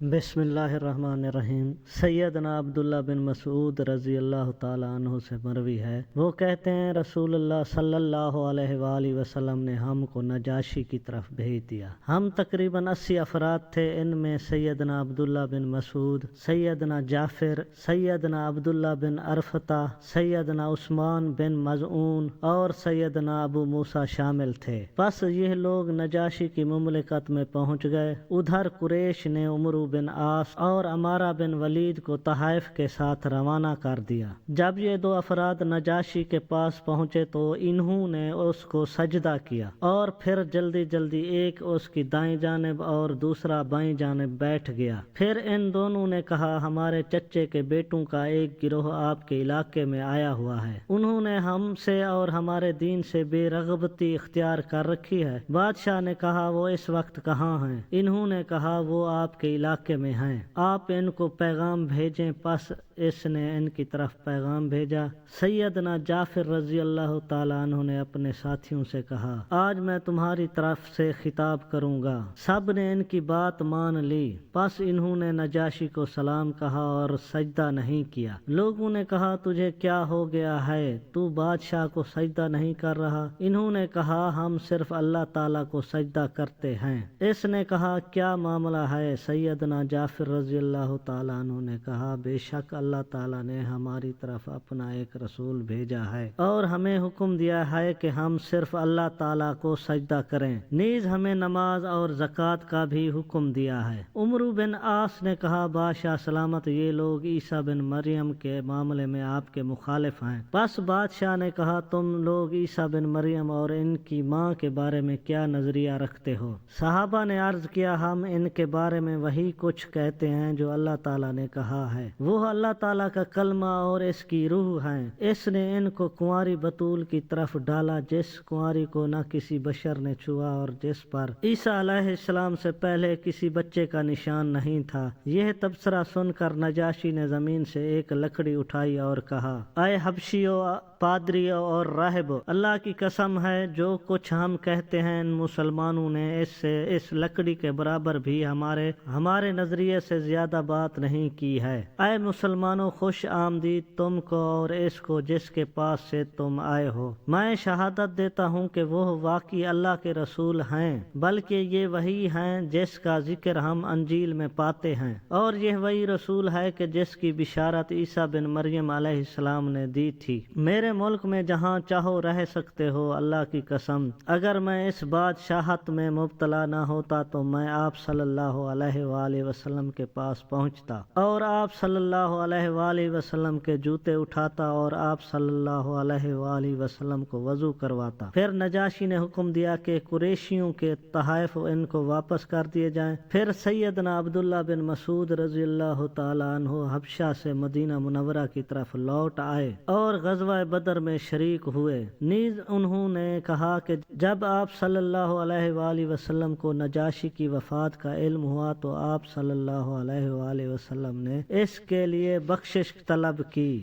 بسم اللہ الرحمن الرحیم۔ سیدنا عبداللہ بن مسعود رضی اللہ تعالیٰ عنہ سے مروی ہے، وہ کہتے ہیں رسول اللہ صلی اللہ علیہ وآلہ وسلم نے ہم کو نجاشی کی طرف بھیج دیا۔ ہم تقریباً 80 افراد تھے، ان میں سیدنا عبداللہ بن مسعود، سیدنا جعفر، سیدنا عبداللہ بن عرفطہ، سیدنا عثمان بن مظعون اور سیدنا ابو موسیٰ شامل تھے۔ بس یہ لوگ نجاشی کی مملکت میں پہنچ گئے۔ ادھر قریش نے عمرو بن عاص اور عمارہ بن ولید کو تحائف کے ساتھ روانہ کر دیا۔ جب یہ دو افراد نجاشی کے پاس پہنچے تو انہوں نے اس کو سجدہ کیا اور پھر جلدی جلدی ایک اس کی دائیں جانب اور دوسرا بائیں جانب بیٹھ گیا۔ پھر ان دونوں نے کہا، ہمارے چچے کے بیٹوں کا ایک گروہ آپ کے علاقے میں آیا ہوا ہے، انہوں نے ہم سے اور ہمارے دین سے بے رغبتی اختیار کر رکھی ہے۔ بادشاہ نے کہا، وہ اس وقت کہاں ہیں؟ انہوں نے کہا، وہ آپ کے علاقے میں ہیں، آپ ان کو پیغام بھیجیں۔ پس اس نے ان کی طرف پیغام بھیجا۔ سیدنا جعفر رضی اللہ تعالیٰ عنہ نے اپنے ساتھیوں سے کہا، آج میں تمہاری طرف سے خطاب کروں گا۔ سب نے ان کی بات مان لی۔ پس انہوں نے نجاشی کو سلام کہا اور سجدہ نہیں کیا۔ لوگوں نے کہا، تجھے کیا ہو گیا ہے؟ تو بادشاہ کو سجدہ نہیں کر رہا؟ انہوں نے کہا، ہم صرف اللہ تعالیٰ کو سجدہ کرتے ہیں۔ اس نے کہا، کیا معاملہ ہے؟ سیدنا جعفر رضی اللہ تعالیٰ عنہ نے کہا، بے شک اللہ تعالیٰ نے ہماری طرف اپنا ایک رسول بھیجا ہے اور ہمیں حکم دیا ہے کہ ہم صرف اللہ تعالیٰ کو سجدہ کریں، نیز ہمیں نماز اور زکوٰۃ کا بھی حکم دیا ہے۔ عمرو بن عاص نے کہا، بادشاہ سلامت، یہ لوگ عیسیٰ بن مریم کے معاملے میں آپ کے مخالف ہیں۔ بس بادشاہ نے کہا، تم لوگ عیسیٰ بن مریم اور ان کی ماں کے بارے میں کیا نظریہ رکھتے ہو؟ صحابہ نے عرض کیا، ہم ان کے بارے میں وہی کچھ کہتے ہیں جو اللہ تعالیٰ نے کہا ہے، وہ اللہ تعالیٰ کا کلمہ اور اس کی روح ہیں۔ اس نے ان کو کنواری بطول کی طرف ڈالا، جس کنواری کو نہ کسی بشر نے چھوا اور جس پر عیسیٰ علیہ السلام سے پہلے کسی بچے کا نشان نہیں تھا۔ یہ تبصرہ سن کر نجاشی نے زمین سے ایک لکڑی اٹھائی اور کہا، اے حبشیو، پادریوں اور راہبوں، اللہ کی قسم ہے جو کچھ ہم کہتے ہیں ان مسلمانوں نے اس لکڑی کے برابر بھی ہمارے نظریے سے زیادہ بات نہیں کی ہے۔ اے مسلمانوں، خوش آمدید تم کو اور اس کو جس کے پاس سے تم آئے ہو۔ میں شہادت دیتا ہوں کہ وہ واقعی اللہ کے رسول ہیں، بلکہ یہ وہی ہیں جس کا ذکر ہم انجیل میں پاتے ہیں، اور یہ وہی رسول ہے کہ جس کی بشارت عیسیٰ بن مریم علیہ السلام نے دی تھی۔ میرے ملک میں جہاں چاہو رہ سکتے ہو، اللہ کی قسم اگر میں اس بادشاہت میں مبتلا نہ ہوتا تو میں آپ صلی اللہ علیہ وآلہ وسلم کے پاس پہنچتا اور آپ صلی اللہ علیہ وآلہ وسلم کے جوتے اٹھاتا اور آپ صلی اللہ علیہ وآلہ وسلم کو وضو کرواتا۔ پھر نجاشی نے حکم دیا کہ قریشیوں کے تحائف ان کو واپس کر دیے جائیں۔ پھر سیدنا عبداللہ بن مسعود رضی اللہ تعالیٰ عنہ حبشہ سے مدینہ منورہ کی طرف لوٹ آئے اور غزوہ بدر میں شریک ہوئے۔ نیز انہوں نے کہا کہ جب آپ صلی اللہ علیہ وآلہ وسلم کو نجاشی کی وفات کا علم ہوا تو آپ صلی اللہ علیہ وآلہ وسلم نے اس کے لیے بخشش طلب کی۔